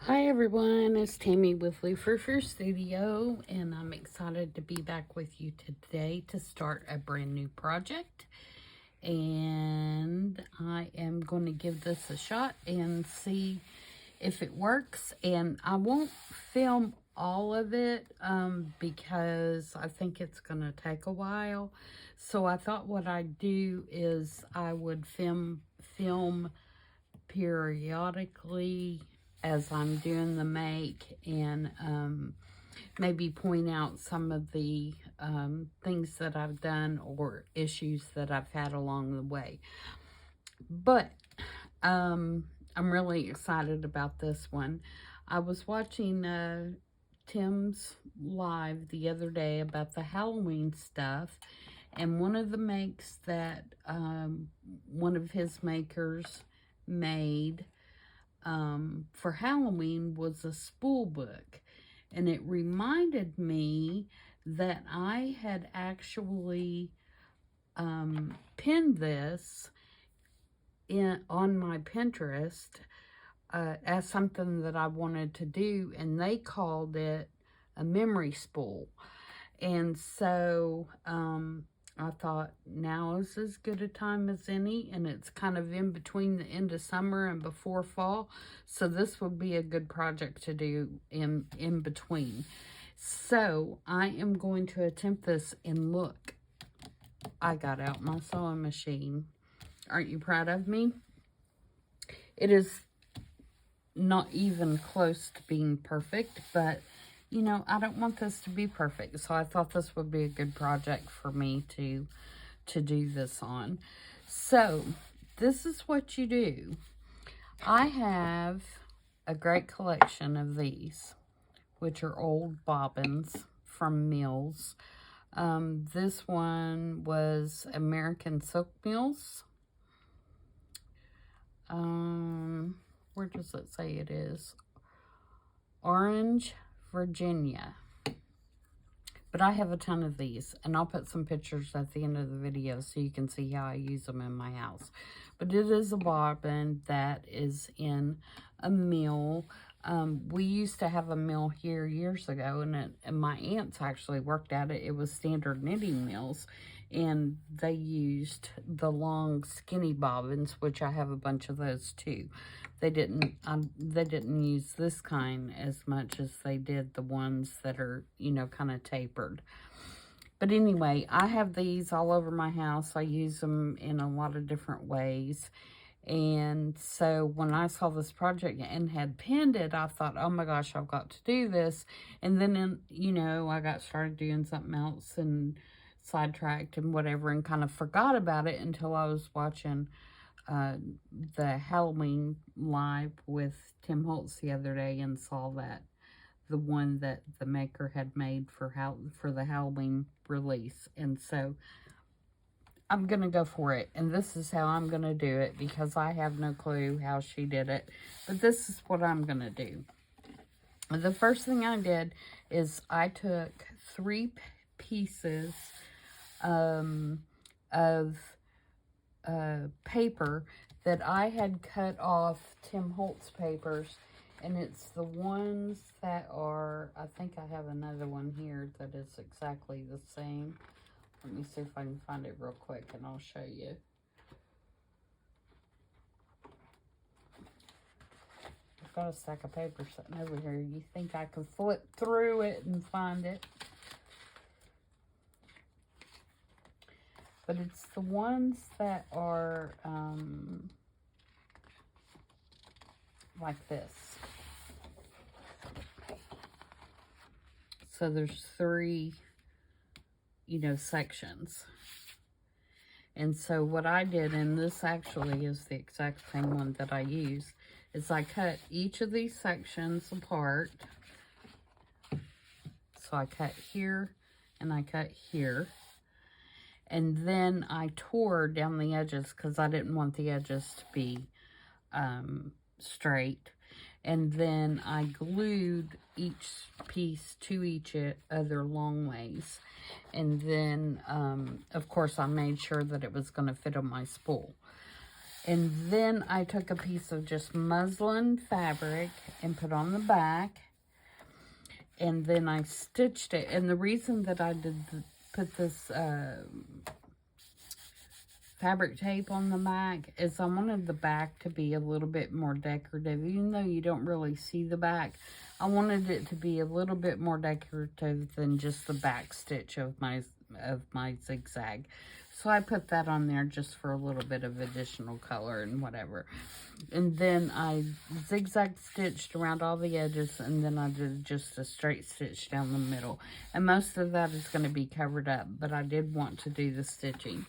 Hi everyone, it's Tammy with Frou-frou Studio, and I'm excited to be back with you today to start a brand new project. And I am going to give this a shot and see if it works. And I won't film all of it because I think it's going to take a while. So I thought what I'd do is I would film periodically as I'm doing the make, and maybe point out some of the things that I've done or issues that I've had along the way. But I'm really excited about this one. I was watching Tim's live the other day about the Halloween stuff, and one of the makes that one of his makers made for Halloween was a spool book. And it reminded me that I had actually pinned this on my Pinterest as something that I wanted to do, and they called it a memory spool. And so I thought now is as good a time as any, and it's kind of in between the end of summer and before fall, so this would be a good project to do in between. So I am going to attempt this, and look, I got out my sewing machine. Aren't you proud of me? It is not even close to being perfect, but you know, I don't want this to be perfect, so I thought this would be a good project for me to do this on. So, this is what you do. I have a great collection of these, which are old bobbins from mills. This one was American Silk Mills. Where does it say it is? Orange, Virginia. But I have a ton of these, and I'll put some pictures at the end of the video so you can see how I use them in my house. But it is a bobbin that is in a mill. We used to have a mill here years ago, and my aunts actually worked at it. It was Standard Knitting Mills, and they used the long skinny bobbins, which I have a bunch of those too. They didn't use this kind as much as they did the ones that are, you know, kind of tapered. But anyway, I have these all over my house. I use them in a lot of different ways. And so when I saw this project and had pinned it, I thought, oh my gosh, I've got to do this. And then, you know, I got started doing something else and sidetracked and whatever, and kind of forgot about it until I was watching the Halloween live with Tim Holtz the other day, and saw that the one that the maker had made for the Halloween release. And so I'm gonna go for it, and this is how I'm gonna do it, because I have no clue how she did it, but this is what I'm gonna do. The first thing I did is I took 3 pieces of paper that I had cut off Tim Holtz papers, and it's the ones that are, I think I have another one here that is exactly the same. Let me see if I can find it real quick, and I'll show you. I've got a stack of paper sitting over here. You think I could flip through it and find it? But it's the ones that are like this. So there's 3, you know, sections. And so what I did, and this actually is the exact same one that I use, is I cut each of these sections apart. So I cut here and I cut here. And then I tore down the edges because I didn't want the edges to be straight. And then I glued each piece to each other long ways. And then, of course, I made sure that it was going to fit on my spool. And then I took a piece of just muslin fabric and put on the back. And then I stitched it. And the reason that I put this fabric tape on the back is I wanted the back to be a little bit more decorative. Even though you don't really see the back, I wanted it to be a little bit more decorative than just the back stitch of my zigzag. So I put that on there just for a little bit of additional color and whatever. And then I zigzag stitched around all the edges, and then I did just a straight stitch down the middle. And most of that is going to be covered up, but I did want to do the stitching.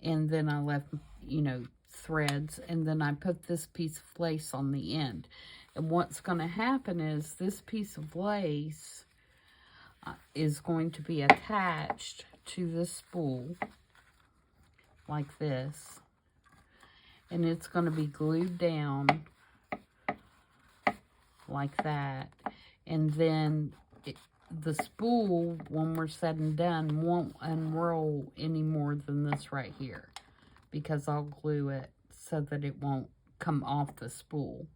And then I left, you know, threads, and then I put this piece of lace on the end. And what's going to happen is this piece of lace is going to be attached to the spool like this, and it's going to be glued down like that. And then the spool, when we're said and done, won't unroll any more than this right here, because I'll glue it so that it won't come off the spool.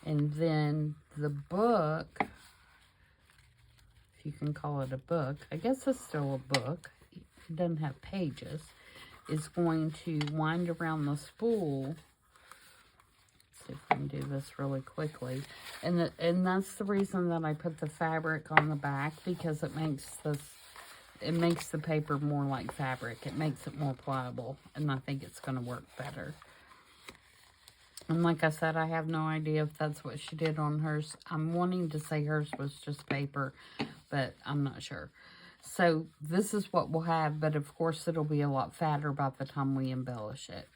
And then the book, if you can call it a book, I guess it's still a book, it doesn't have pages, is going to wind around the spool. Let's see if I can do this really quickly. And that's the reason that I put the fabric on the back, because it makes the paper more like fabric. It makes it more pliable, and I think it's going to work better. And like I said, I have no idea if that's what she did on hers. I'm wanting to say hers was just paper, but I'm not sure. So this is what we'll have, but of course it'll be a lot fatter by the time we embellish it.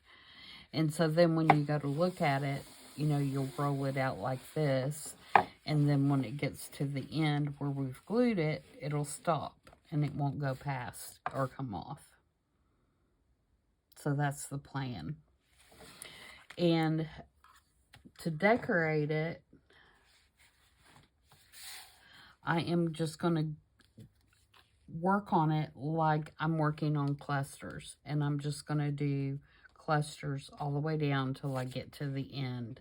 And so then when you go to look at it, you know, you'll roll it out like this. And then when it gets to the end where we've glued it, it'll stop and it won't go past or come off. So that's the plan. And to decorate it, I am just going to work on it like I'm working on clusters, and I'm just going to do clusters all the way down till I get to the end.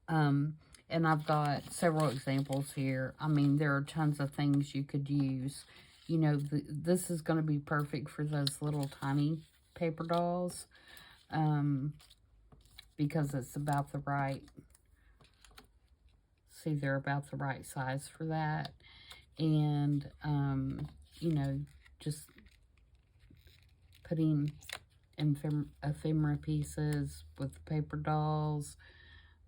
And I've got several examples here. I mean, there are tons of things you could use. You know, this is going to be perfect for those little tiny paper dolls, because it's about the right, see, they're about the right size for that. And you know, just putting ephemera pieces with paper dolls.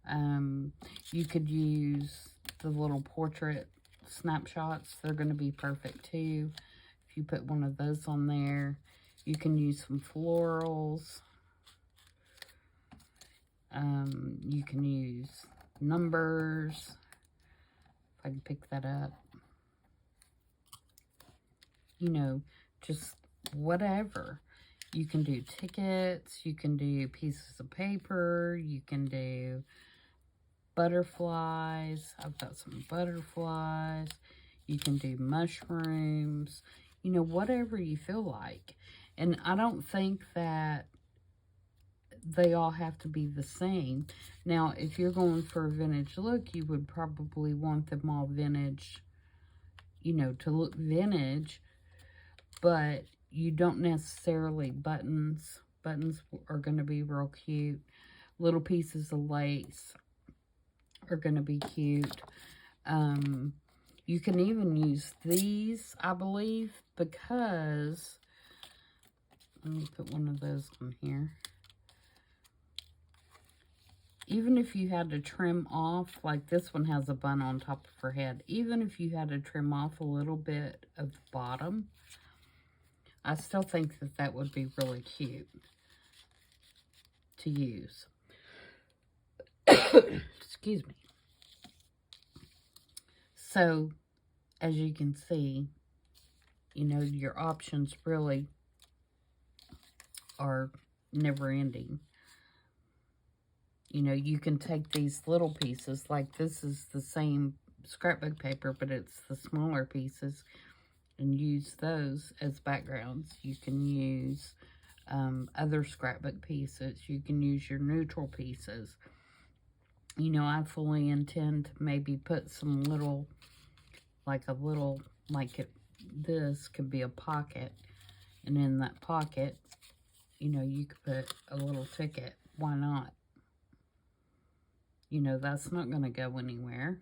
You could use the little portrait snapshots. They're going to be perfect too. If you put one of those on there, you can use some florals. You can use numbers. If I can pick that up. You know, just whatever. You can do tickets, you can do pieces of paper, you can do butterflies. I've got some butterflies. You can do mushrooms, you know, whatever you feel like. And I don't think that they all have to be the same. Now, if you're going for a vintage look, you would probably want them all vintage, you know, to look vintage. But you don't necessarily buttons. Buttons are going to be real cute. Little pieces of lace are going to be cute. You can even use these, I believe, because, let me put one of those on here. Even if you had to trim off, like this one has a bun on top of her head. Even if you had to trim off a little bit of the bottom, I still think that that would be really cute to use. Excuse me. So, as you can see, you know, your options really are never ending. You know, you can take these little pieces, like this is the same scrapbook paper, but it's the smaller pieces, and use those as backgrounds. You can use other scrapbook pieces. You can use your neutral pieces. You know, I fully intend to maybe put some little, like a little, this could be a pocket. And in that pocket, you know, you could put a little ticket. Why not? You know, that's not going to go anywhere.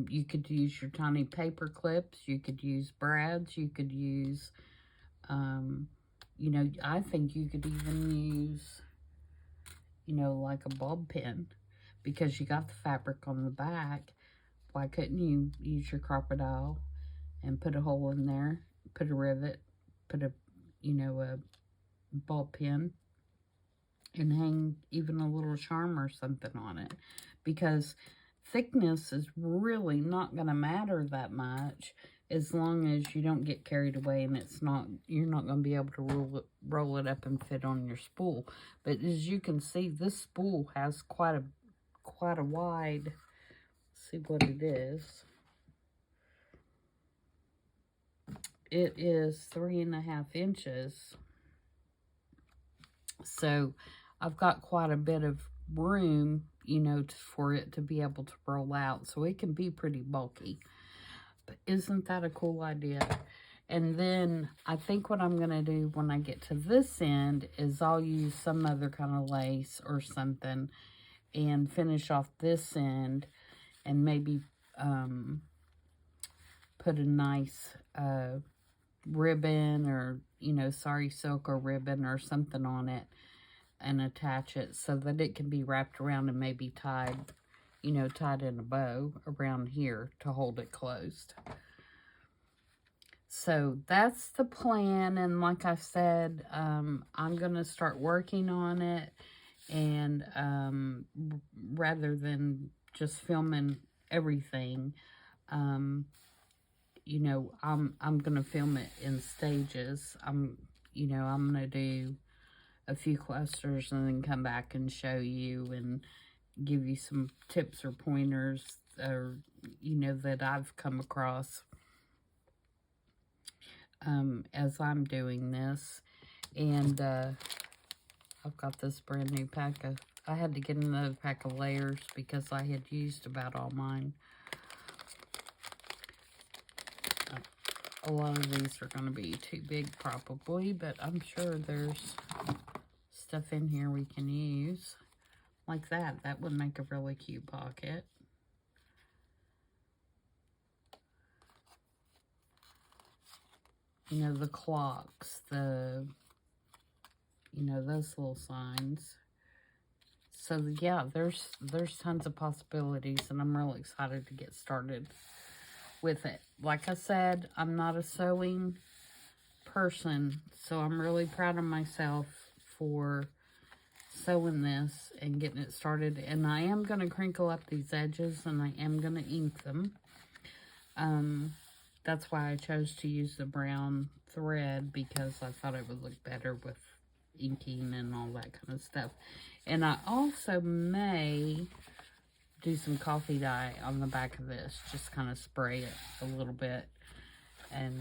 You could use your tiny paper clips. You could use brads. You could use, you know, I think you could even use, you know, like a bulb pin, because you got the fabric on the back. Why couldn't you use your crocodile and put a hole in there, put a rivet, put a, you know, a bulb pin, and hang even a little charm or something on it? Because thickness is really not going to matter that much, as long as you don't get carried away and it's not, you're not going to be able to roll it up and fit on your spool. But as you can see, this spool has quite a wide, see what it is. It is 3.5 inches. So I've got quite a bit of room, you know, for it to be able to roll out. So it can be pretty bulky. But isn't that a cool idea? And then I think what I'm going to do when I get to this end is I'll use some other kind of lace or something and finish off this end, and maybe put a nice ribbon, or, you know, sari silk or ribbon or something on it, and attach it so that it can be wrapped around and maybe tied, you know, tied in a bow around here to hold it closed. So that's the plan, and like I said, I'm going to start working on it, and rather than just filming everything, you know, I'm going to film it in stages. You know, I'm going to do a few clusters and then come back and show you and give you some tips or pointers, or, you know, that I've come across as I'm doing this. And I've got this brand new pack of, I had to get another pack of layers because I had used about all mine. A lot of these are going to be too big probably, but I'm sure there's stuff in here we can use. Like that. That would make a really cute pocket. You know, the clocks, you know, those little signs. So yeah, there's tons of possibilities, and I'm really excited to get started with it. Like I said, I'm not a sewing person, so I'm really proud of myself for sewing this and getting it started. And I am going to crinkle up these edges, and I am going to ink them. That's why I chose to use the brown thread, because I thought it would look better with inking and all that kind of stuff. And I also may do some coffee dye on the back of this, just kind of spray it a little bit and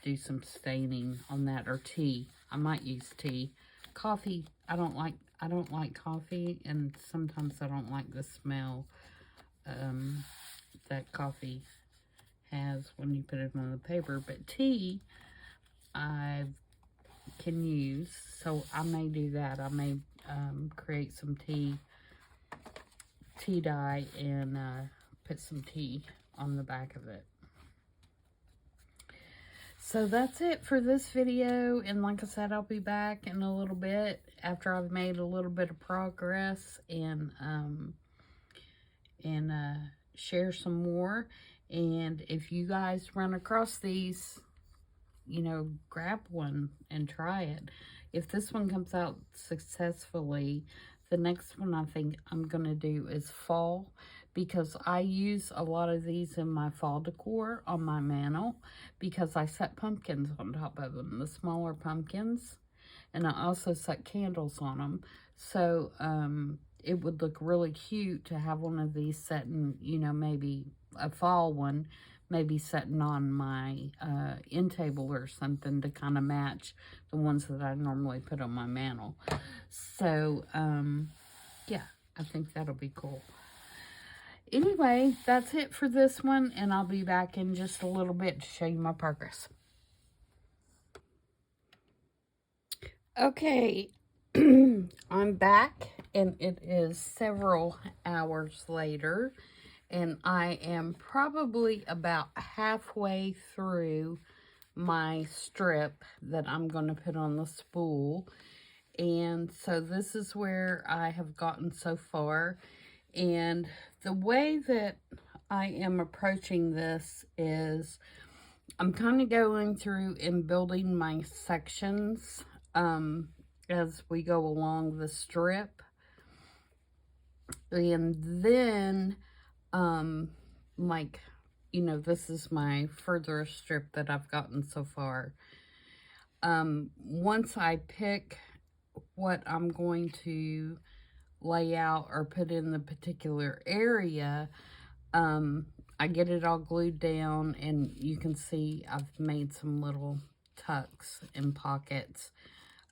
do some staining on that, or tea. I might use tea. Coffee, I don't like coffee, and sometimes I don't like the smell that coffee has when you put it on the paper. But tea I can use, so I may do that. I may create some tea dye and put some tea on the back of it. So that's it for this video, and like I said, I'll be back in a little bit after I've made a little bit of progress, and share some more. And if you guys run across these, you know, grab one and try it. If this one comes out successfully, the next one I think I'm going to do is fall, because I use a lot of these in my fall decor on my mantle, because I set pumpkins on top of them, the smaller pumpkins, and I also set candles on them. So it would look really cute to have one of these set in, you know, maybe a fall one, maybe setting on my end table or something to kind of match the ones that I normally put on my mantle. So, yeah, I think that'll be cool. Anyway, that's it for this one, and I'll be back in just a little bit to show you my progress. Okay, I'm back, and it is several hours later, and I am probably about halfway through my strip that I'm going to put on the spool. And so this is where I have gotten so far. And the way that I am approaching this is I'm kind of going through and building my sections as we go along the strip. And then, like, you know, this is my furthest strip that I've gotten so far. Once I pick what I'm going to lay out or put in the particular area, I get it all glued down, and you can see I've made some little tucks and pockets.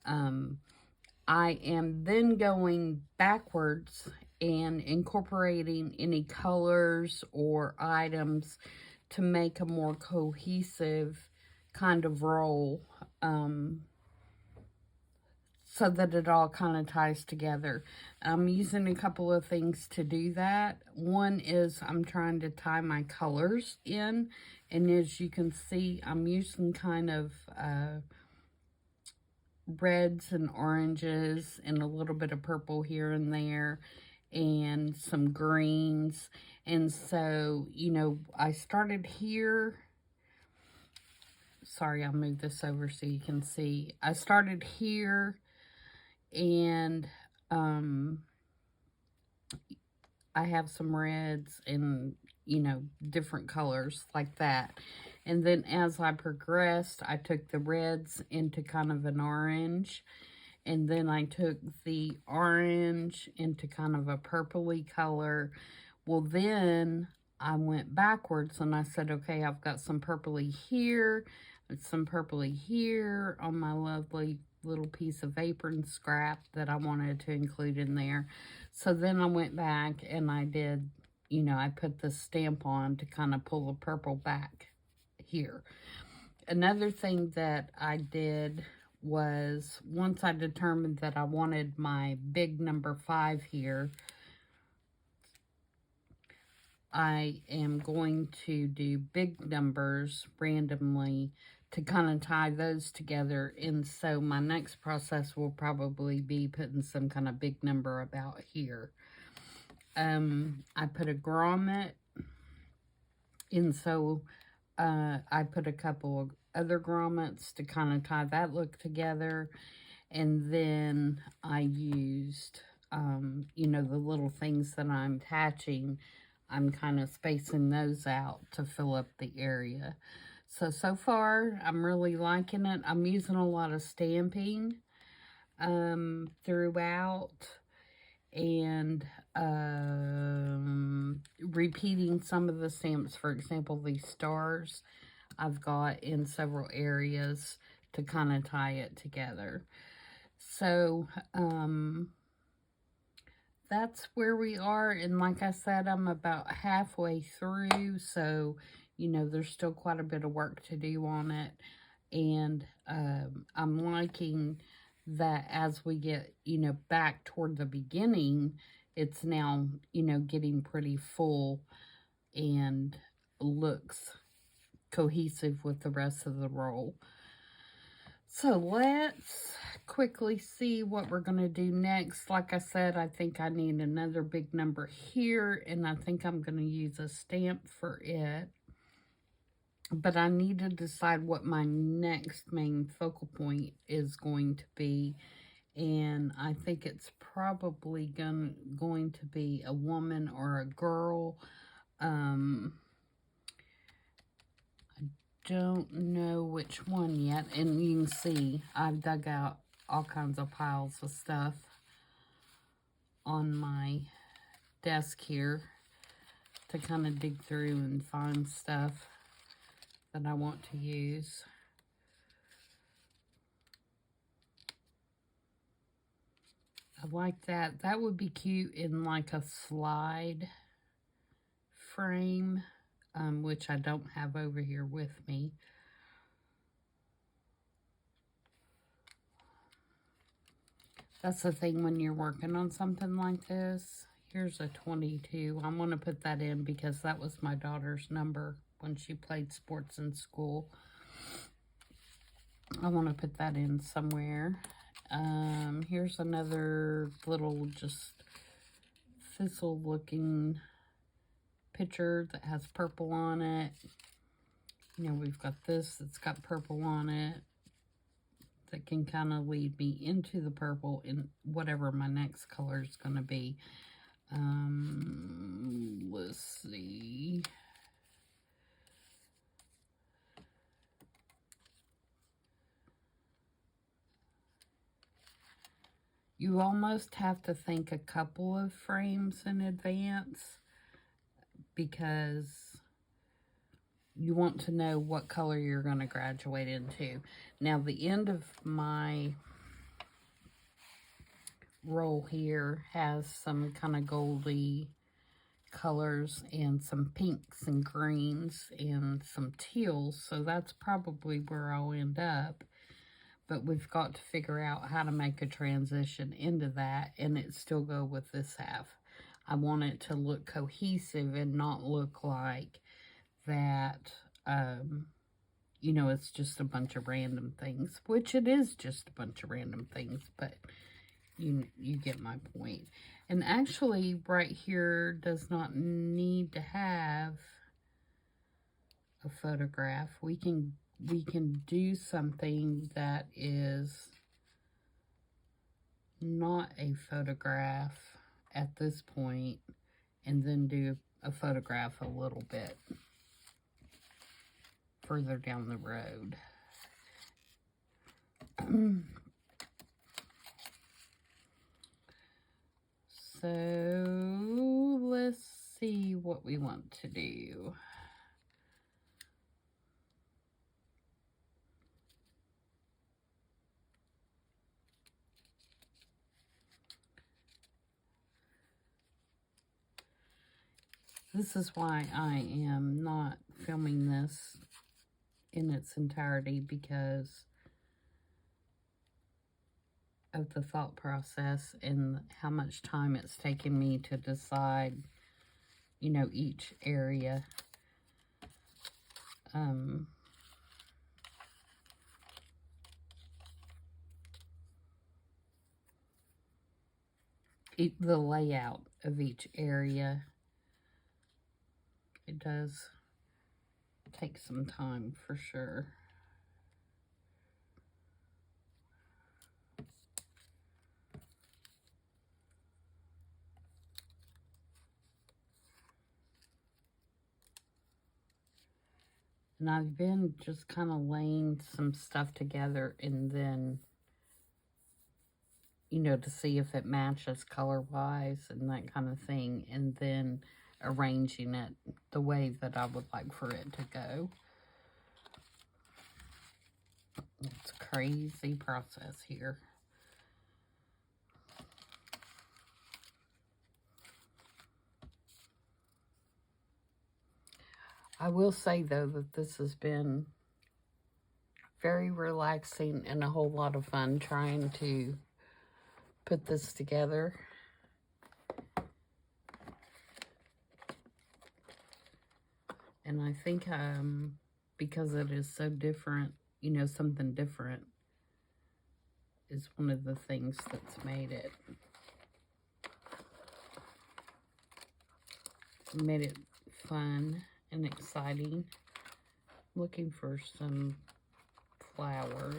I am then going backwards and incorporating any colors or items to make a more cohesive kind of roll, so that it all kind of ties together. I'm using a couple of things to do that. One is I'm trying to tie my colors in, and as you can see, I'm using kind of reds and oranges and a little bit of purple here and there and some greens. And so, you know, I started here. Sorry, I'll move this over so you can see. I started here, and I have some reds and, you know, different colors like that. And then as I progressed, I took the reds into kind of an orange, and then I took the orange into kind of a purpley color. Well, then I went backwards and I said, okay, I've got some purpley here, some purpley here on my lovely little piece of apron scrap that I wanted to include in there. So then I went back and I did, you know, I put the stamp on to kind of pull the purple back here. Another thing that I did was, once I determined that I wanted my big number 5 here, I am going to do big numbers randomly to kind of tie those together. And so my next process will probably be putting some kind of big number about here. I put a grommet, and so I put a couple of other grommets to kind of tie that look together. And then I used, you know, the little things that I'm attaching, I'm kind of spacing those out to fill up the area. So far, I'm really liking it. I'm using a lot of stamping throughout, and repeating some of the stamps. For example, these stars I've got in several areas to kind of tie it together. So, that's where we are, and like I said, I'm about halfway through, so, you know, there's still quite a bit of work to do on it, and I'm liking that as we get, you know, back toward the beginning, it's now, you know, getting pretty full and looks cohesive with the rest of the roll. So let's quickly see what we're going to do next. Like I said, I think I need another big number here, and I think I'm going to use a stamp for it. But I need to decide what my next main focal point is going to be, and I think it's probably going to be a woman or a girl. Don't know which one yet, and you can see I've dug out all kinds of piles of stuff on my desk here to kind of dig through and find stuff. that I want to use. I like that. That would be cute in like a slide frame, which I don't have over here with me. That's the thing when you're working on something like this. Here's a 22. I'm going to put that in because that was my daughter's number when she played sports in school. I want to put that in somewhere. Here's another little just thistle looking picture that has purple on it. You know, we've got this that's got purple on it that can kind of lead me into the purple in whatever my next color is going to be. Let's see. You almost have to think a couple of frames in advance because you want to know what color you're going to graduate into. Now, the end of my roll here has some kind of goldy colors and some pinks and greens and some teals, so that's probably where I'll end up. But we've got to figure out how to make a transition into that and it still go with this half. I want it to look cohesive and not look like that, you know, it's just a bunch of random things, which it is just a bunch of random things, but you get my point. And actually, right here does not need to have a photograph. We can do something that is not a photograph at this point, and then do a photograph a little bit further down the road. So let's see what we want to do. This is why I am not filming this in its entirety, because of the thought process and how much time it's taken me to decide, you know, each area. The layout of each area. It does take some time for sure. And I've been just kind of laying some stuff together and then, you know, to see if it matches color-wise and that kind of thing, and then arranging it the way that I would like for it to go. It's a crazy process here. I will say, though, that this has been very relaxing and a whole lot of fun trying to put this together. And I think because it is so different, you know, something different is one of the things that's made it fun and exciting. Looking for some flowers,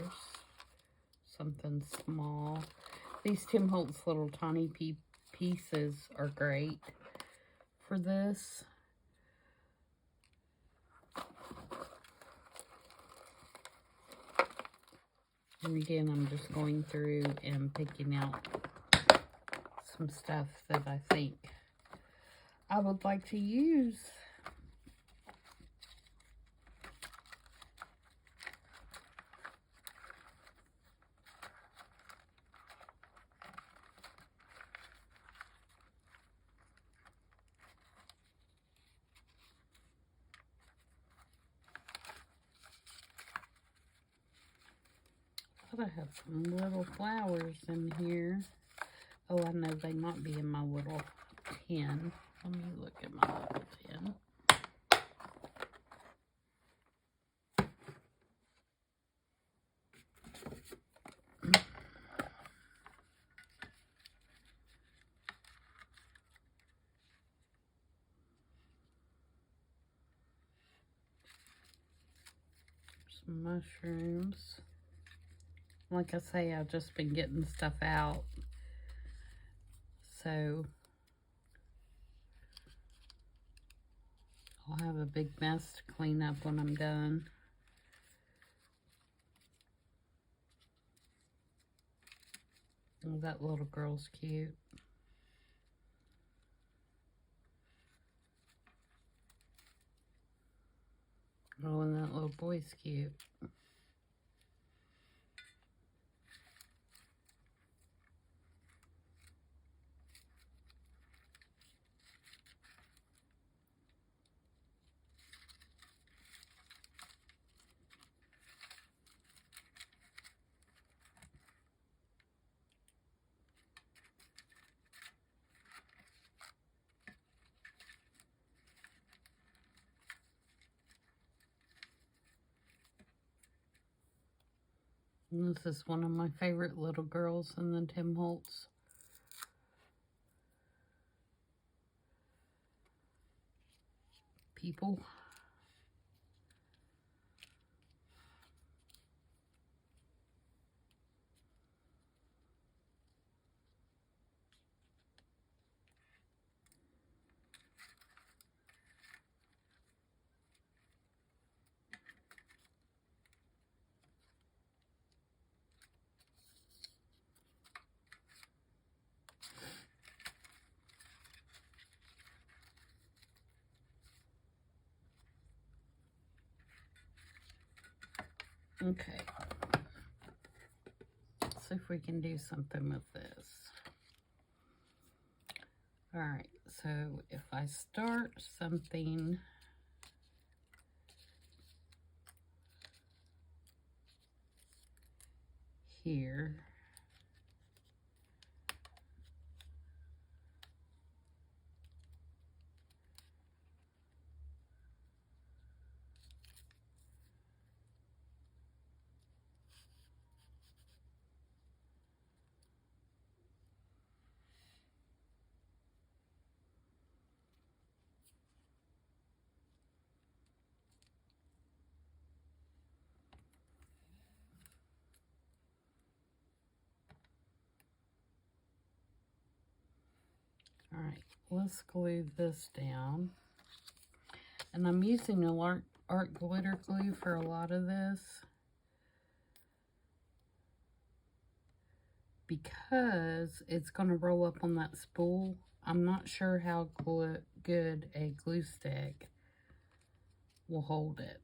something small. These Tim Holtz little tiny pieces are great for this. And again, I'm just going through and picking out some stuff that I think I would like to use. thought I had some little flowers in here. Oh, I know they might be in my little tin. Let me look at my little tin. Some mushrooms. Like I say, I've just been getting stuff out. So I'll have a big mess to clean up when I'm done. Oh, that little girl's cute. Oh, and that little boy's cute. And this is one of my favorite little girls in the Tim Holtz. People. Okay. Let's see if we can do something with this. Alright, so if I start something here, alright, let's glue this down. And I'm using a art glitter glue for a lot of this because it's going to roll up on that spool. I'm not sure how good a glue stick will hold it.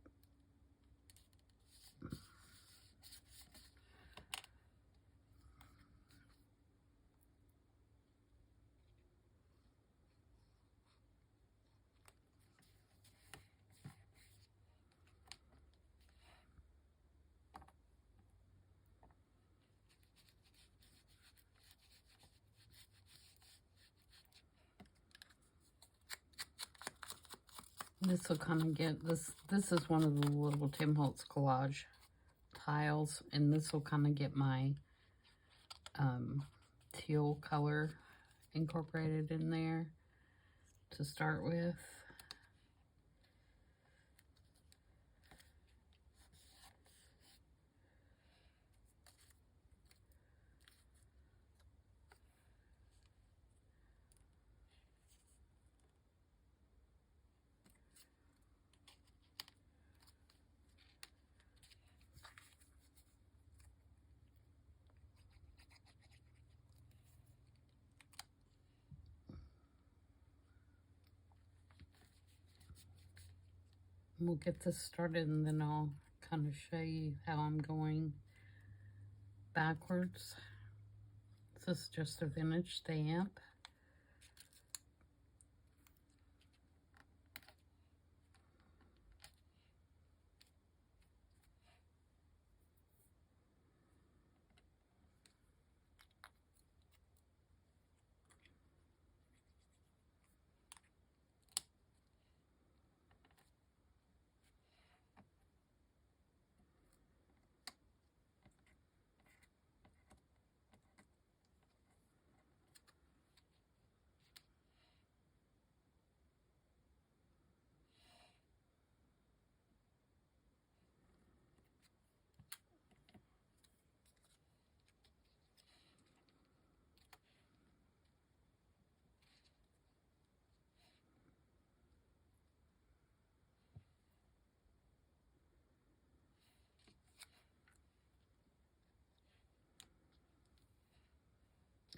This will kind of get this. This is one of the little Tim Holtz collage tiles, and this will kind of get my teal color incorporated in there to start with. We'll get this started and then I'll kind of show you how I'm going backwards. This is just a vintage stamp.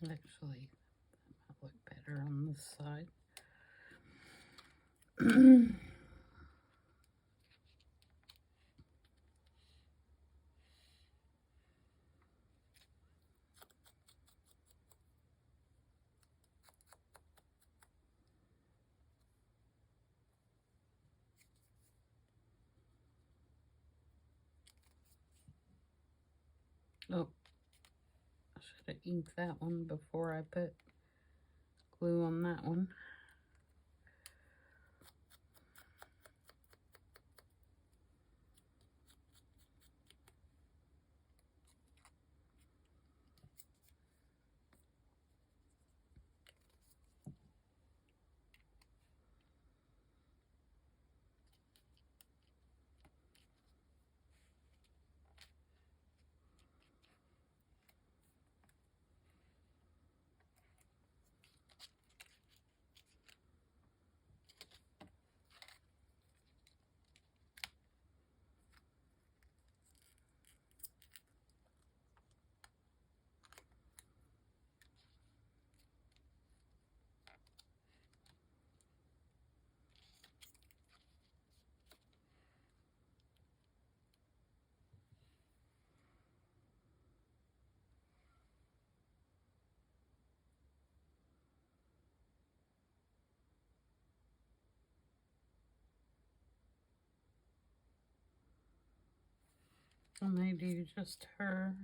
Actually, that might look better on this side. Oh, I should have inked that one before I put glue on that one. I may do just her.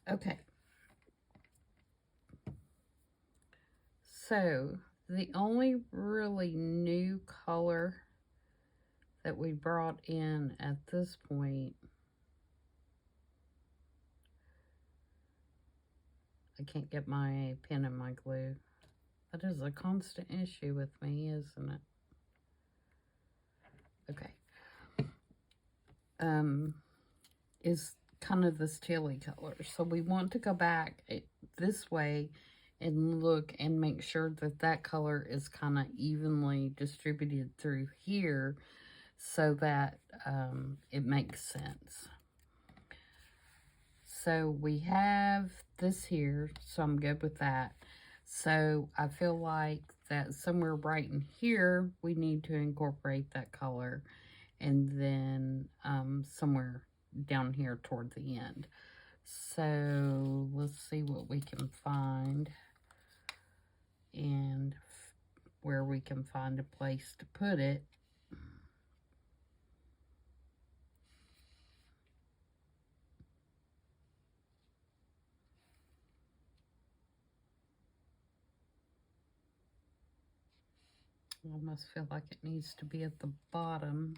Okay. So the only really new color that we brought in at this point, I can't get my pen and my glue. That is a constant issue with me, isn't it? Okay. Is kind of this tealy color. So we want to go back this way and look and make sure that that color is kind of evenly distributed through here so that it makes sense. So we have this here, so I'm good with that. So I feel like that somewhere right in here, we need to incorporate that color. And then somewhere down here toward the end. So let's see what we can find and where we can find a place to put it. I almost feel like it needs to be at the bottom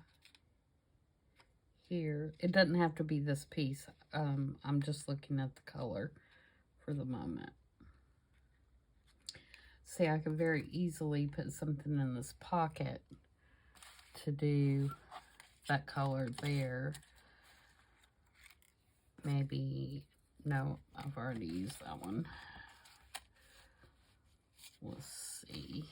here. It doesn't have to be this piece. I'm just looking at the color for the moment. See, I could very easily put something in this pocket to do that color there. Maybe, no, I've already used that one. Let's see.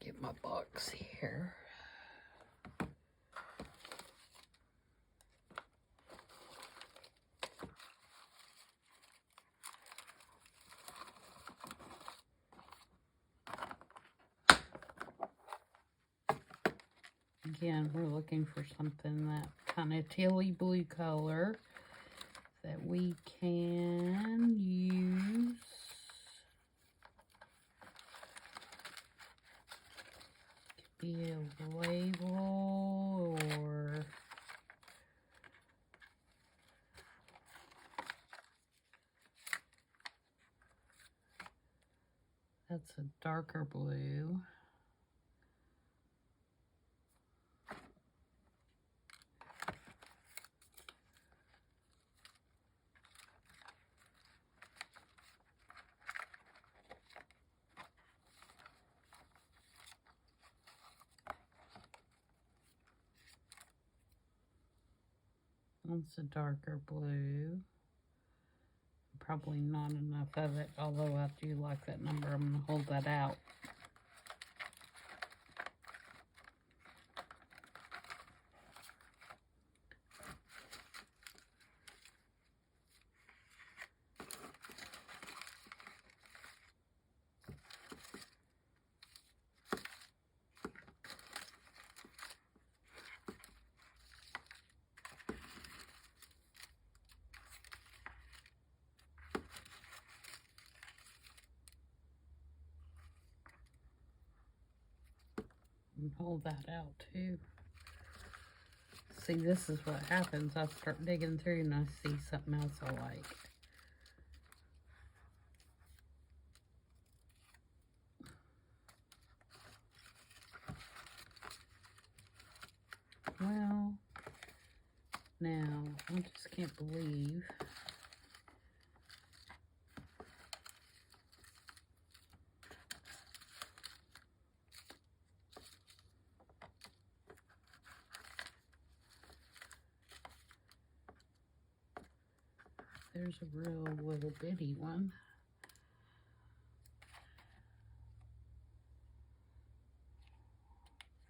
Get my box here. Again, we're looking for something that kind of tealy blue color that we can use. Could be a label or that's a darker blue. That's a darker blue. Probably not enough of it, although I do like that number. I'm going to hold that out. And hold that out too. See, this is what happens. I start digging through and I see something else I like. Well, now, I just can't believe there's a real little bitty one.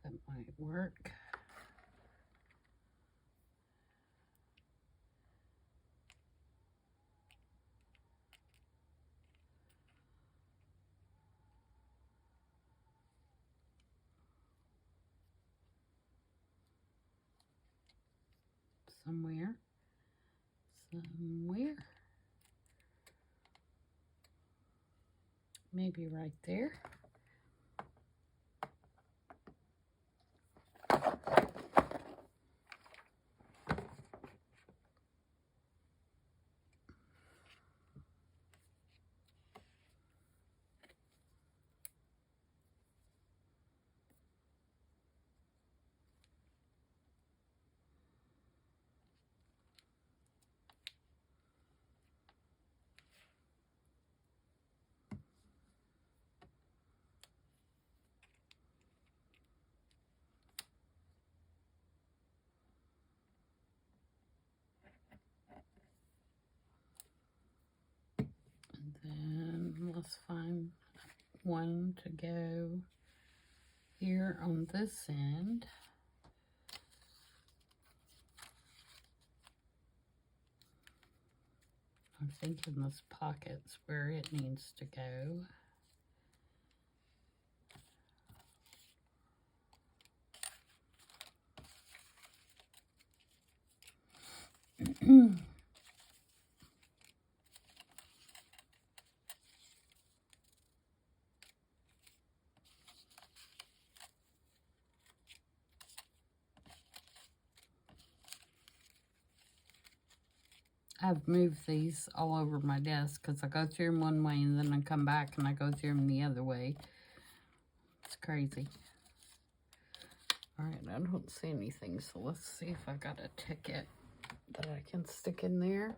That might work. Somewhere. Maybe right there. And then let's find one to go here on this end. I'm thinking this pocket's where it needs to go. I've moved these all over my desk because I go through them one way and then I come back and I go through them the other way. It's crazy. All right, I don't see anything, so let's see if I got a ticket that I can stick in there.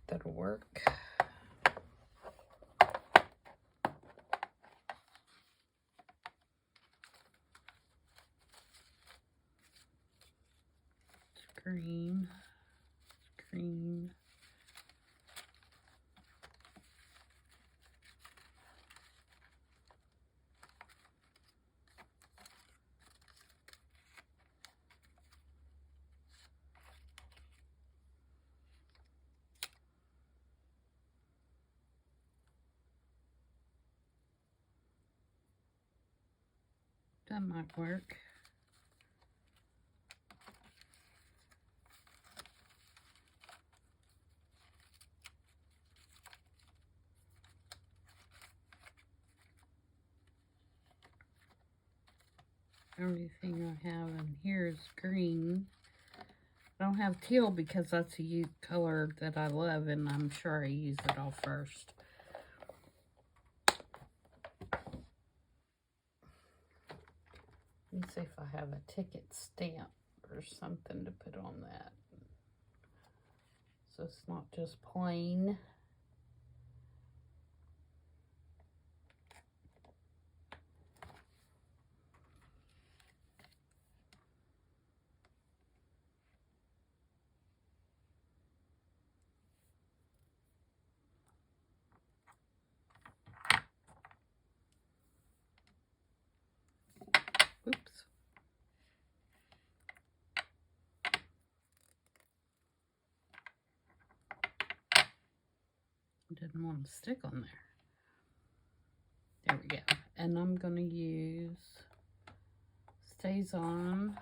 That'll work. Green, green. That might work. Everything I have in here is green. I don't have teal because that's a color that I love, and I'm sure I use it all first. Let me see if I have a ticket stamp or something to put on that. So it's not just plain. Oops. Didn't want to stick on there. There we go. And I'm going to use Stays On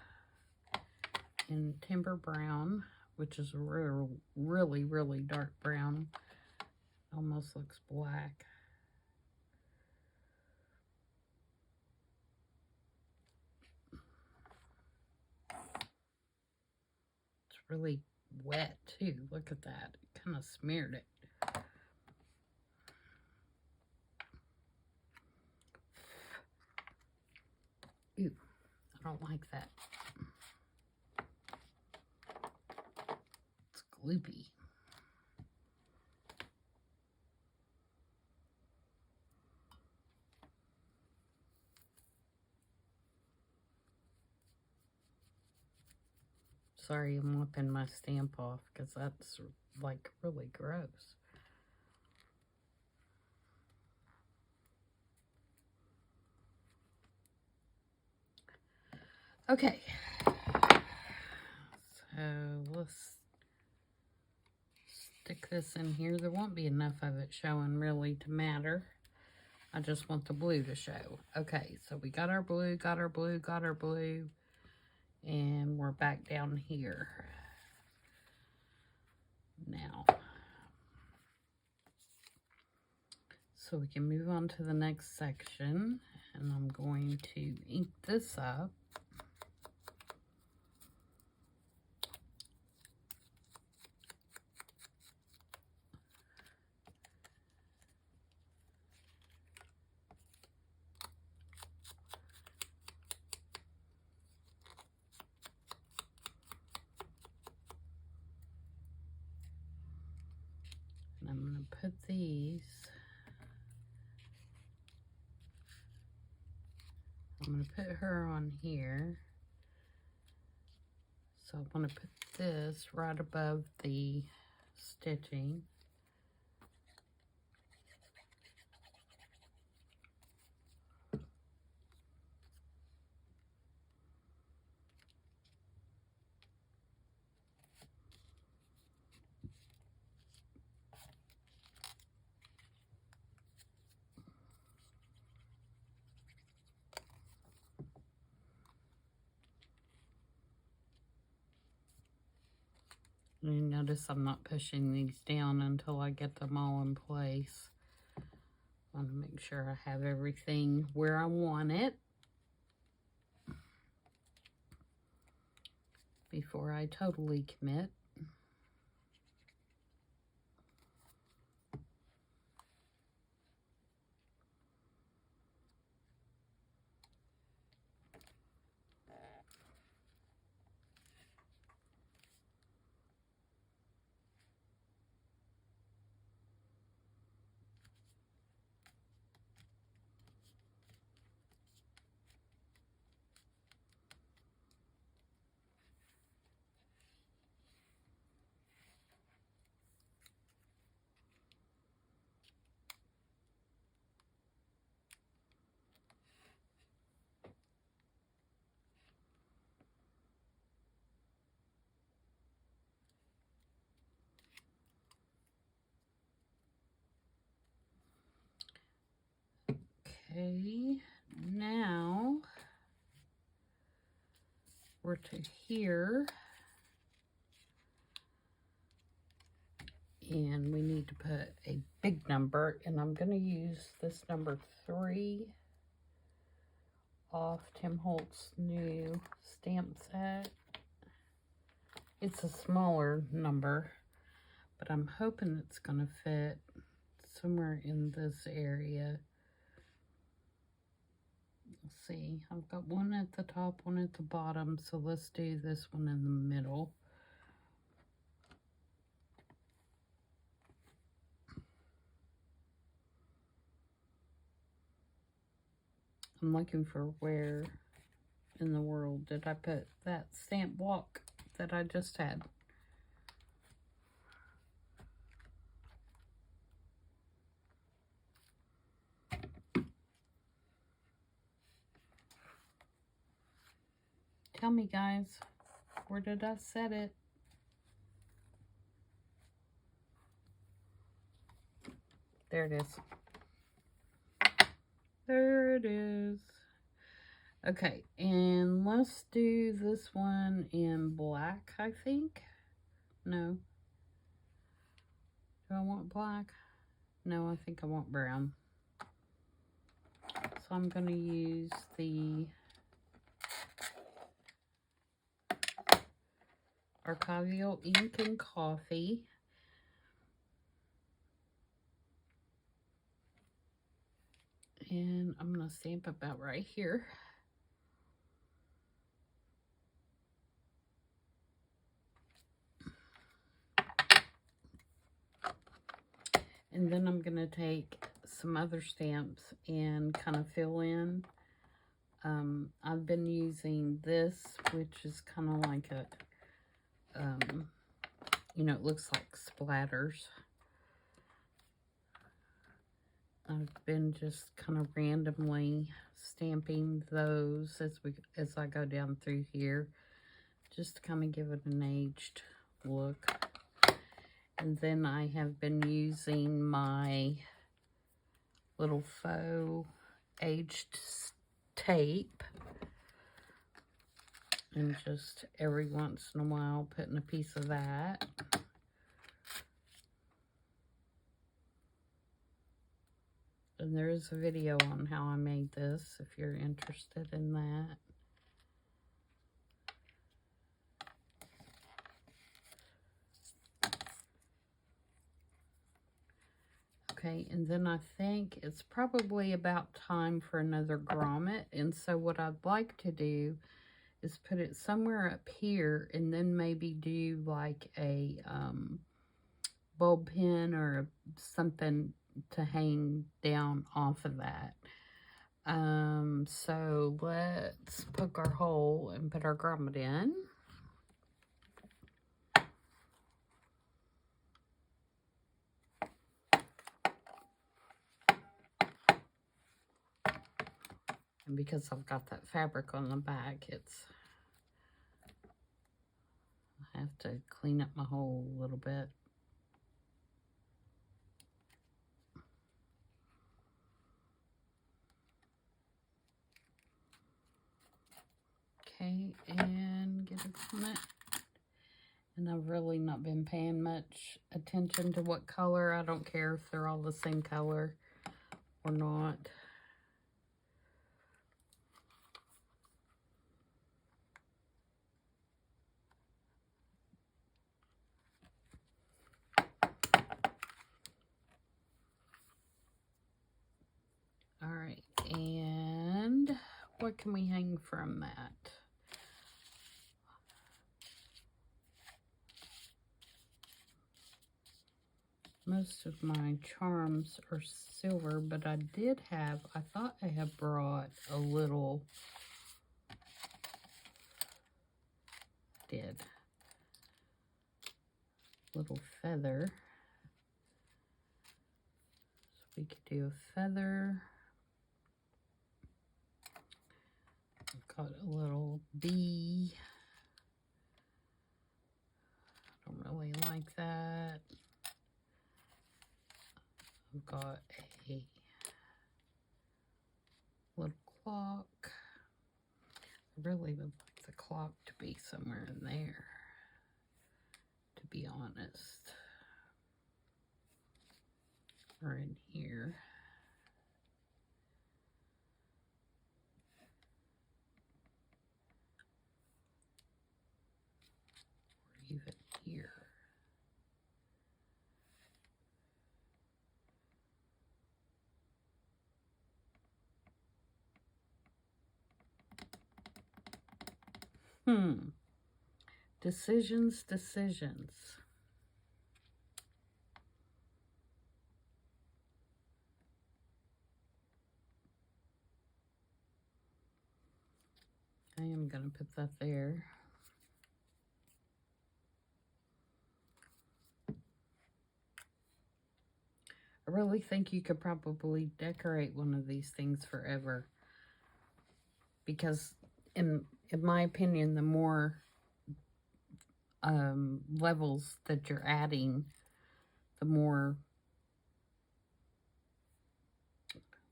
in Timber Brown, which is a really, really dark brown. Almost looks black. It's really wet too. Look at that. It kind of smeared it. Ooh, I don't like that. It's gloopy. Sorry, I'm whipping my stamp off because that's like really gross. Okay, so let's stick this in here. There won't be enough of it showing really to matter. I just want the blue to show. Okay, so we got our blue, got our blue, got our blue, and we're back down here now. So we can move on to the next section, and I'm going to ink this up. And I'm going to put these, I'm going to put her on here. So I'm going to put this right above the stitching. And you notice I'm not pushing these down until I get them all in place. I want to make sure I have everything where I want it before I totally commit. Okay, now over to here. And we need to put a big number, and I'm going to use this number 3 off Tim Holtz' new stamp set. It's a smaller number, but I'm hoping it's going to fit somewhere in this area. Let's see, I've got one at the top, one at the bottom, so let's do this one in the middle. I'm looking for where in the world did I put that stamp block that I just had. Tell me, guys, where did I set it? There it is. There it is. Okay, and let's do this one in black, I think. No. Do I want black? No, I think I want brown. So I'm going to use the Archival Ink and Coffee. And I'm going to stamp about right here. And then I'm going to take some other stamps and kind of fill in. I've been using this, which is kind of like a, you know, it looks like splatters. I've been just kind of randomly stamping those as I go down through here, just to kind of give it an aged look. And then I have been using my little faux aged tape, and just every once in a while putting a piece of that. And there is a video on how I made this if you're interested in that. Okay, and then I think it's probably about time for another grommet. And so what I'd like to do is put it somewhere up here, and then maybe do like a bulb pin or something to hang down off of that. So let's poke our hole and put our grommet in. And because I've got that fabric on the back, I have to clean up my hole a little bit. Okay, and get a grommet. And I've really not been paying much attention to what color. I don't care if they're all the same color or not. All right, and what can we hang from that? Most of my charms are silver, but I thought I had brought a little, little feather. So we could do a feather. I've got a little bee. I don't really like that. I've got a little clock. I really would like the clock to be somewhere in there, to be honest. Or in here. Or even here. Decisions. I am going to put that there. I really think you could probably decorate one of these things forever. Because in my opinion, the more levels that you're adding, the more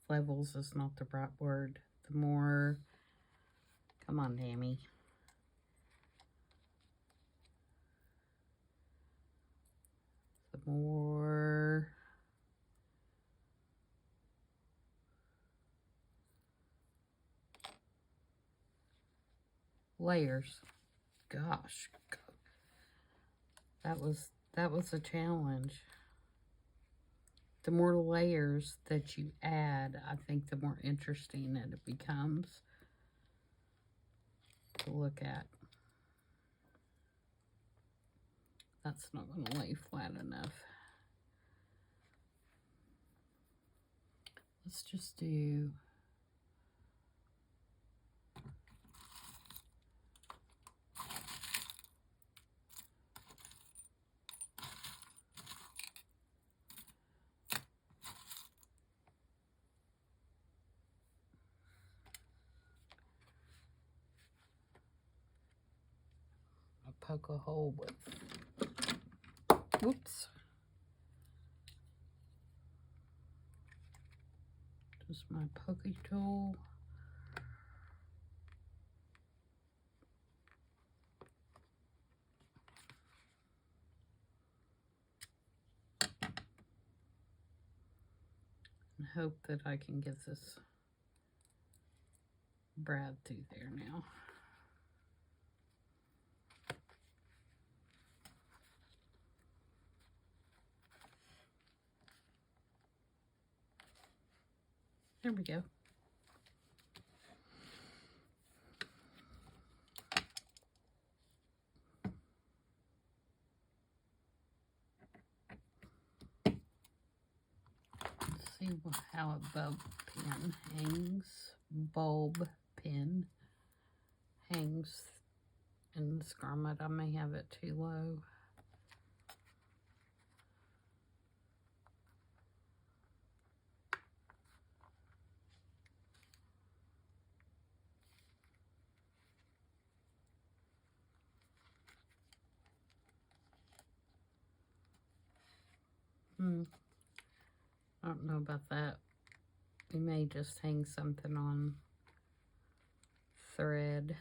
levels is not the right word. The more, come on, Dammy. The more layers. Gosh, that was a challenge. The more layers that you add, I think the more interesting it becomes to look at. That's not going to lay flat enough. Let's just do poke a hole with, whoops, just my pokey tool. And hope that I can get this brad through there now. There we go. Let's see how a bulb pin hangs. Bulb pin hangs in this grommet. I may have it too low. I don't know about that. We may just hang something on thread.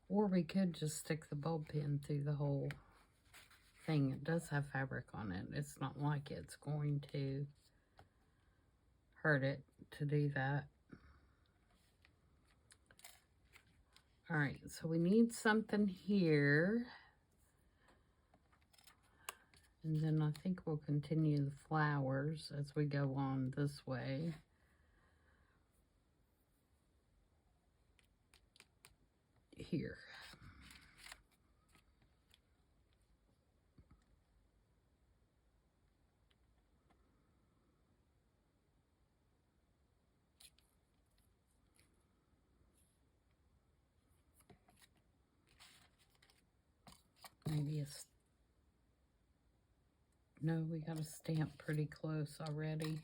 Or we could just stick the bulb pin through the whole thing. It does have fabric on it. It's not like it's going to hurt it to do that. Alright, so we need something here. And then I think we'll continue the flowers as we go on this way. Here. Maybe it's, no, we got a stamp pretty close already.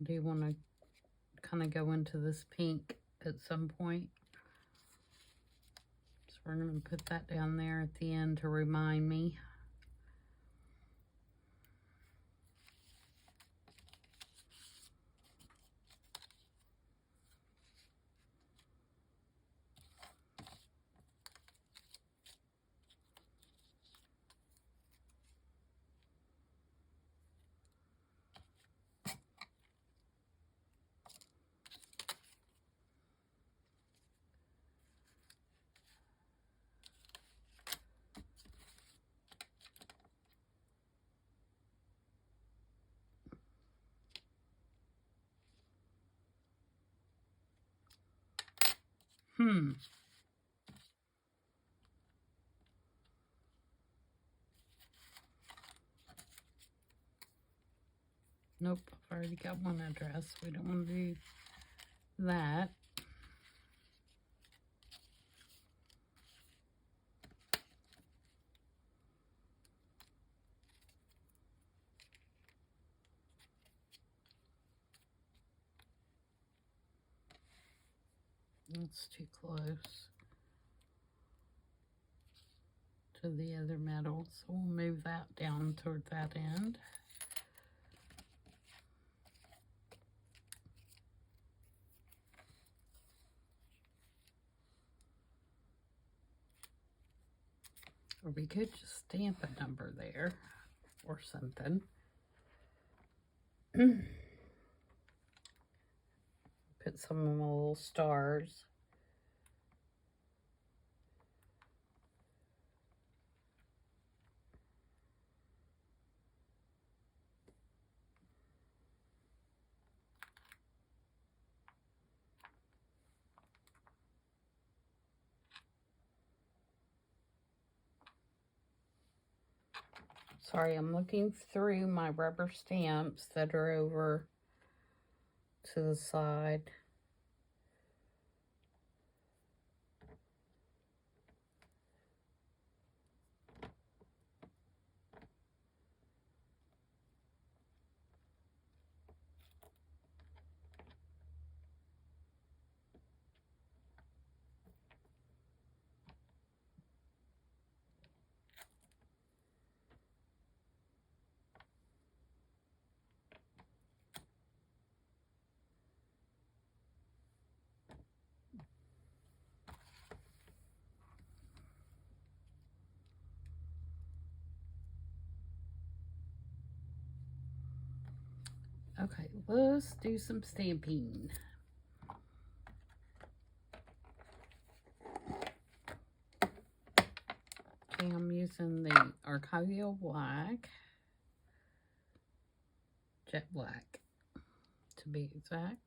I do want to kind of go into this pink at some point. So we're going to put that down there at the end to remind me. Nope, I've already got one address. We don't want to do that. It's too close to the other metal, so we'll move that down toward that end. Or we could just stamp a number there or something. Put some of my little stars. Sorry, I'm looking through my rubber stamps that are over to the side. Okay, let's do some stamping. Okay, I'm using the Archival Black, Jet Black to be exact.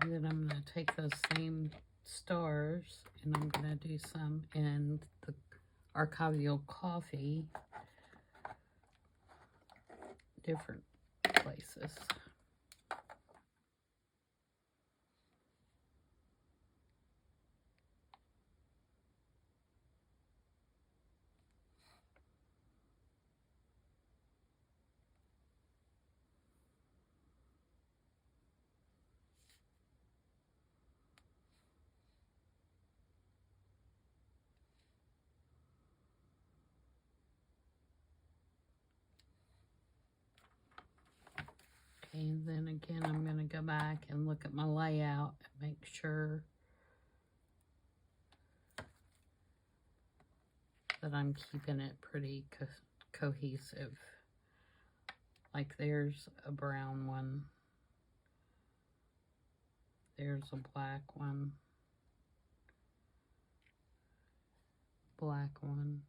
And then I'm going to take those same stars and I'm going to do some in the Archival Coffee, different places. Okay, and then again, I'm going to go back and look at my layout and make sure that I'm keeping it pretty cohesive. Like there's a brown one. There's a black one. Black one.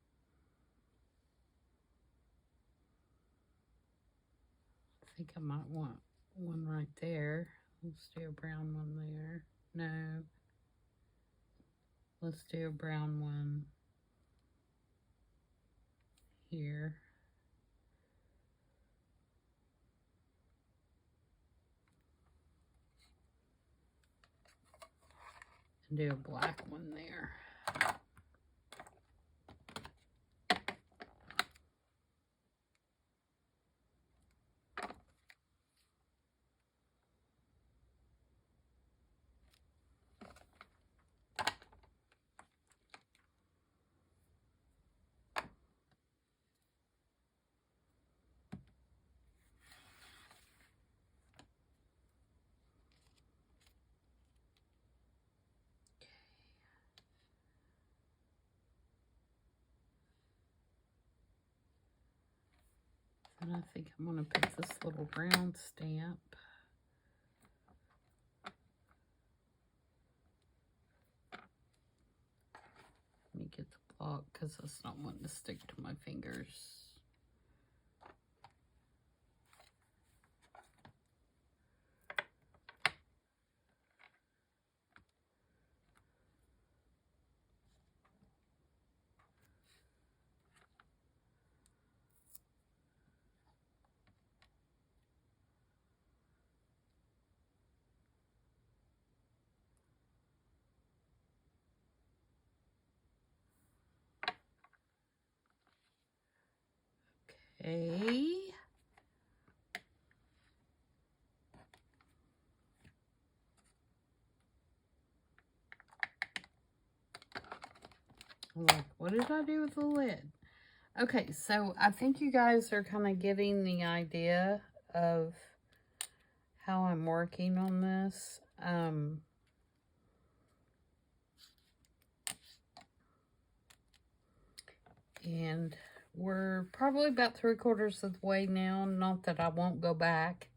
I think I might want one right there. Let's do a brown one there. No. Let's do a brown one here. And do a black one there. And I think I'm going to put this little round stamp. Let me get the block because it's not wanting to stick to my fingers. Okay. Like, what did I do with the lid? Okay, so I think you guys are kind of getting the idea of how I'm working on this. And we're probably about 3/4 of the way now. Not that I won't go back,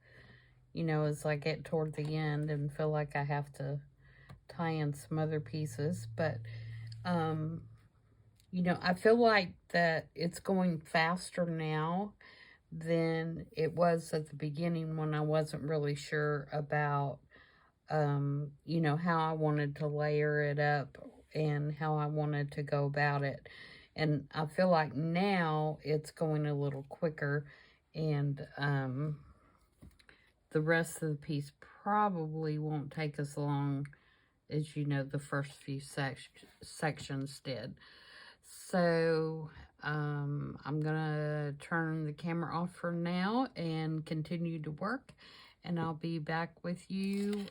you know, as I get toward the end and feel like I have to tie in some other pieces. But, you know, I feel like that it's going faster now than it was at the beginning when I wasn't really sure about, you know, how I wanted to layer it up and how I wanted to go about it. And I feel like now it's going a little quicker, and the rest of the piece probably won't take as long as, you know, the first few sections did. So I'm gonna turn the camera off for now and continue to work, and I'll be back with you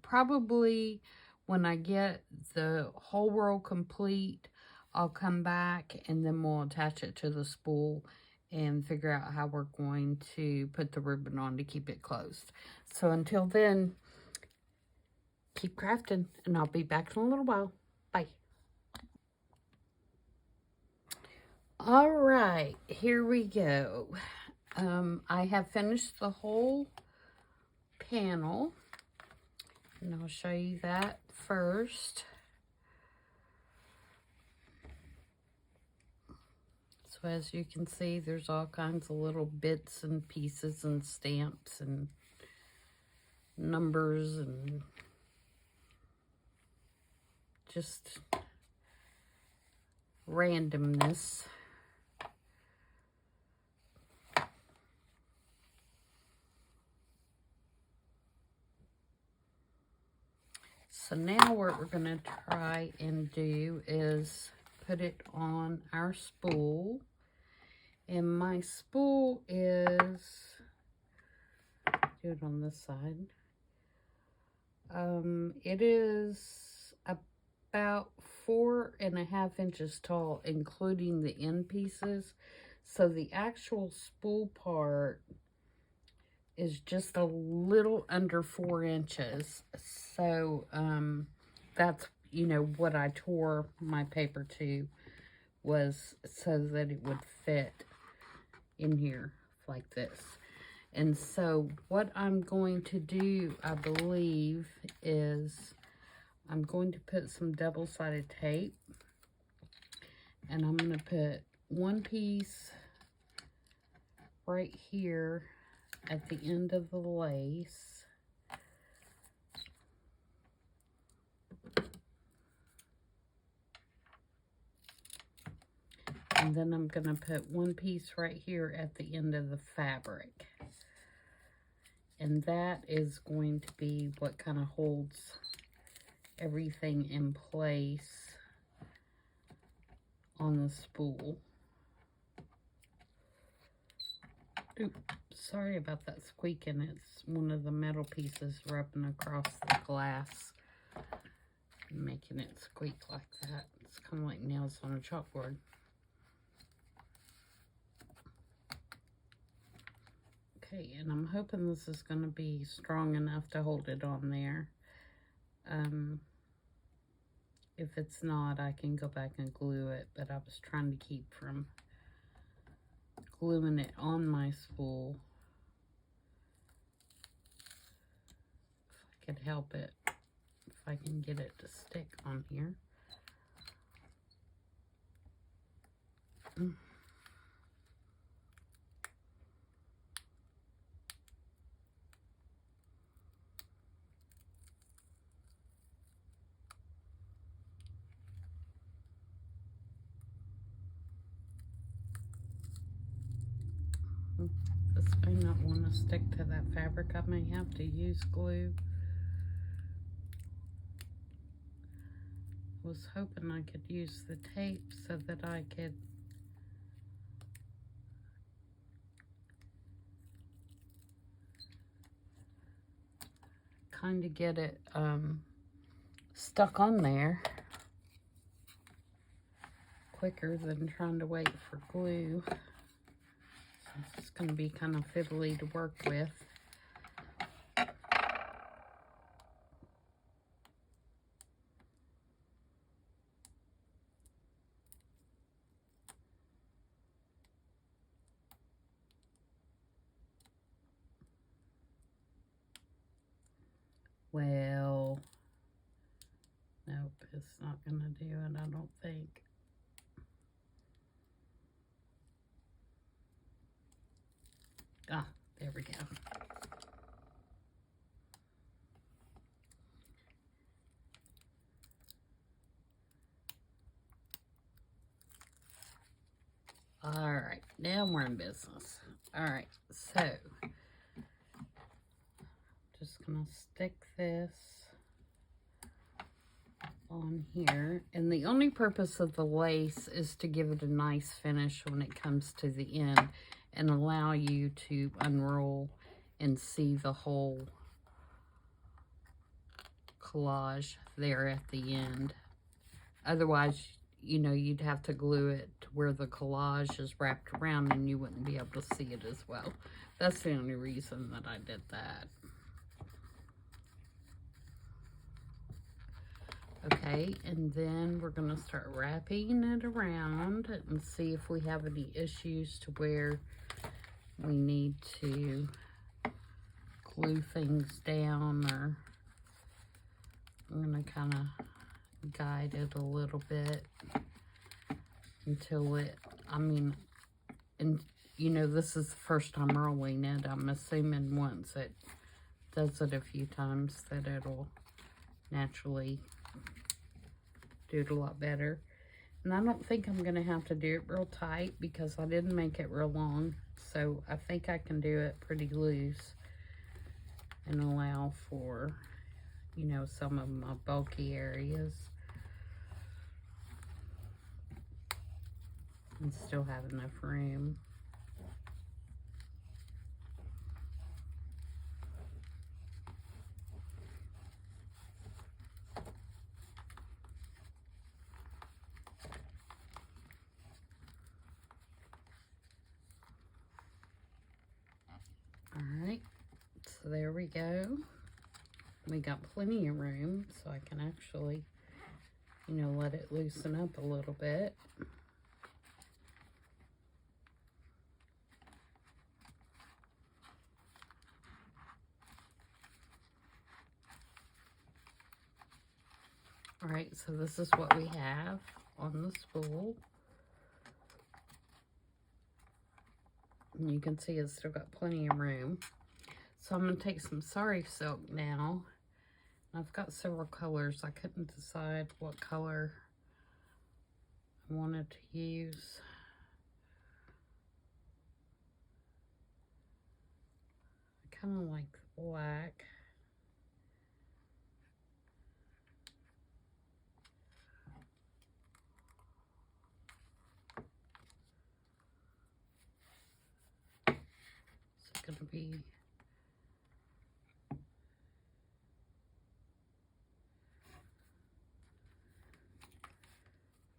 probably when I get the whole roll complete. I'll come back and then we'll attach it to the spool and figure out how we're going to put the ribbon on to keep it closed. So until then, keep crafting, and I'll be back in a little while. Bye. All right, here we go. I have finished the whole panel, and I'll show you that first. So as you can see, there's all kinds of little bits and pieces and stamps and numbers and just randomness. So now what we're going to try and do is put it on our spool. And my spool is, do it on this side. It is about 4.5 inches tall, including the end pieces. So the actual spool part is just a little under 4 inches. So that's, you know, what I tore my paper to, was so that it would fit in here like this. And so what I'm going to do, I believe, is I'm going to put some double-sided tape, and I'm going to put one piece right here at the end of the lace. And then I'm going to put one piece right here at the end of the fabric. And that is going to be what kind of holds everything in place on the spool. Oops, sorry about that squeaking. It's one of the metal pieces rubbing across the glass, making it squeak like that. It's kind of like nails on a chalkboard. Okay, and I'm hoping this is going to be strong enough to hold it on there. If it's not, I can go back and glue it, but I was trying to keep from gluing it on my spool. If I could help it, if I can get it to stick on here. This may not want to stick to that fabric. I may have to use glue. I was hoping I could use the tape so that I could kind of get it stuck on there quicker than trying to wait for glue. It's going to be kind of fiddly to work with. Well, nope, it's not going to do it, I don't think. Ah, there we go. All right, now we're in business. All right, so just gonna stick this on here, and the only purpose of the lace is to give it a nice finish when it comes to the end and allow you to unroll and see the whole collage there at the end. Otherwise, you know, you'd have to glue it to where the collage is wrapped around and you wouldn't be able to see it as well. That's the only reason that I did that. Okay, and then we're going to start wrapping it around and see if we have any issues to where we need to glue things down, or I'm going to kind of guide it a little bit until it, I mean, and you know, this is the first time rolling it. I'm assuming once it does it a few times that it'll naturally do it a lot better. And I don't think I'm going to have to do it real tight because I didn't make it real long. So I think I can do it pretty loose and allow for, you know, some of my bulky areas and still have enough room. Alright, so there we go. We got plenty of room, so I can actually, you know, let it loosen up a little bit. Alright, so this is what we have on the spool. And you can see it's still got plenty of room. So I'm going to take some sari silk now. I've got several colors. I couldn't decide what color I wanted to use. I kind of like black. It's going to be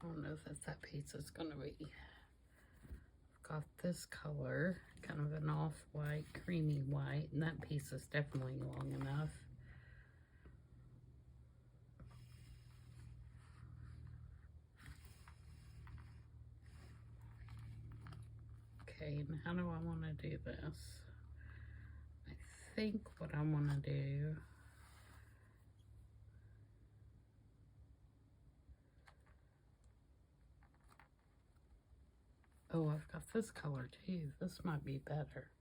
I don't know if that piece is going to be. I've got this color, kind of an off-white, creamy white, and that piece is definitely long enough. Okay, and how do I want to do this? I think what I want to do, oh, I've got this color too. This might be better.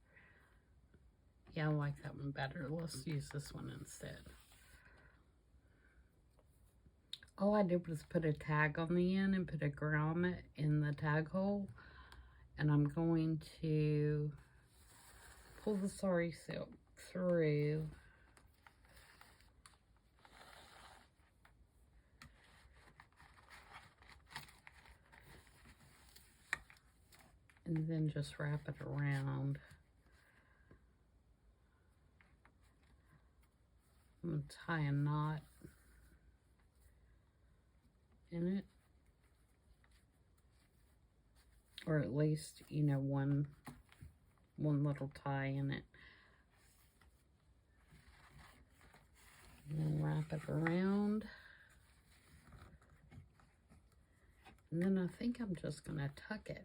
Yeah, I like that one better. Let's use this one instead. All I did was put a tag on the end and put a grommet in the tag hole. And I'm going to pull the sari silk through. And then just wrap it around. I'm going to tie a knot in it. Or at least, you know, one little tie in it. And then wrap it around. And then I think I'm just going to tuck it.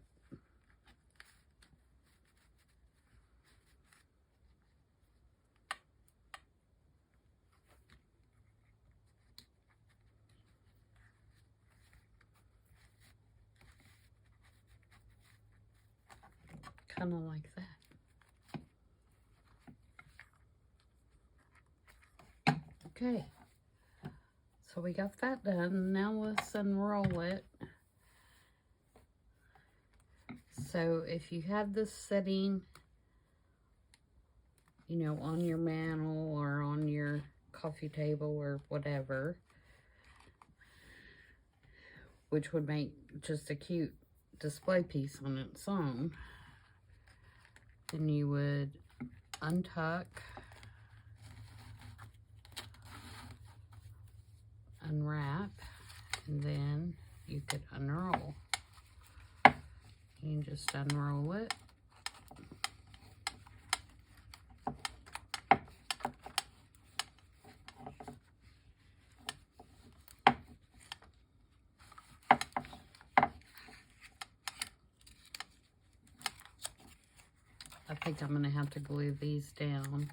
Kind of like that. Okay, so we got that done. Now let's unroll it. So if you have this sitting, you know, on your mantle or on your coffee table or whatever, which would make just a cute display piece on its own, then you would untuck, unwrap, and then you could unroll. You just unroll it. I think I'm going to have to glue these down.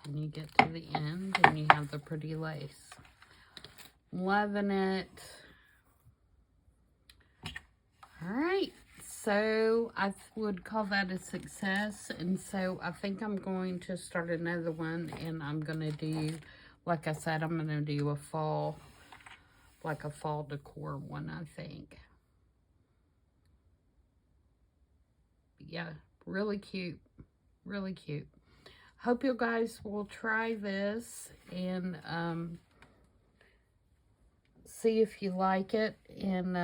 And you get to the end and you have the pretty lace. Loving it. Alright, so I would call that a success. And so I think I'm going to start another one, and I'm going to do, like I said, I'm going to do a fall, like a fall decor one, I think. Yeah, really cute. Really cute. Hope you guys will try this and see if you like it. And,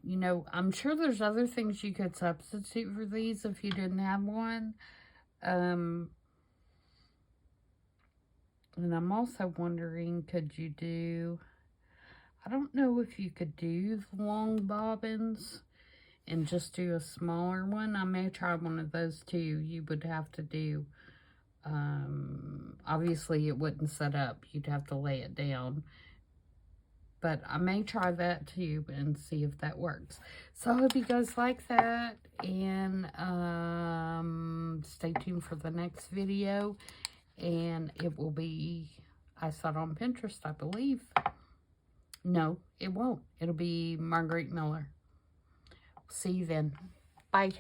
you know, I'm sure there's other things you could substitute for these if you didn't have one. And I'm also wondering, could you do, I don't know if you could do the long bobbins and just do a smaller one. I may try one of those too. You would have to do, obviously it wouldn't set up. You'd have to lay it down. But I may try that too and see if that works. So I hope you guys like that. And stay tuned for the next video. And it will be, I saw it on Pinterest, I believe. No, it won't. It'll be Marguerite Miller. See you then. Bye.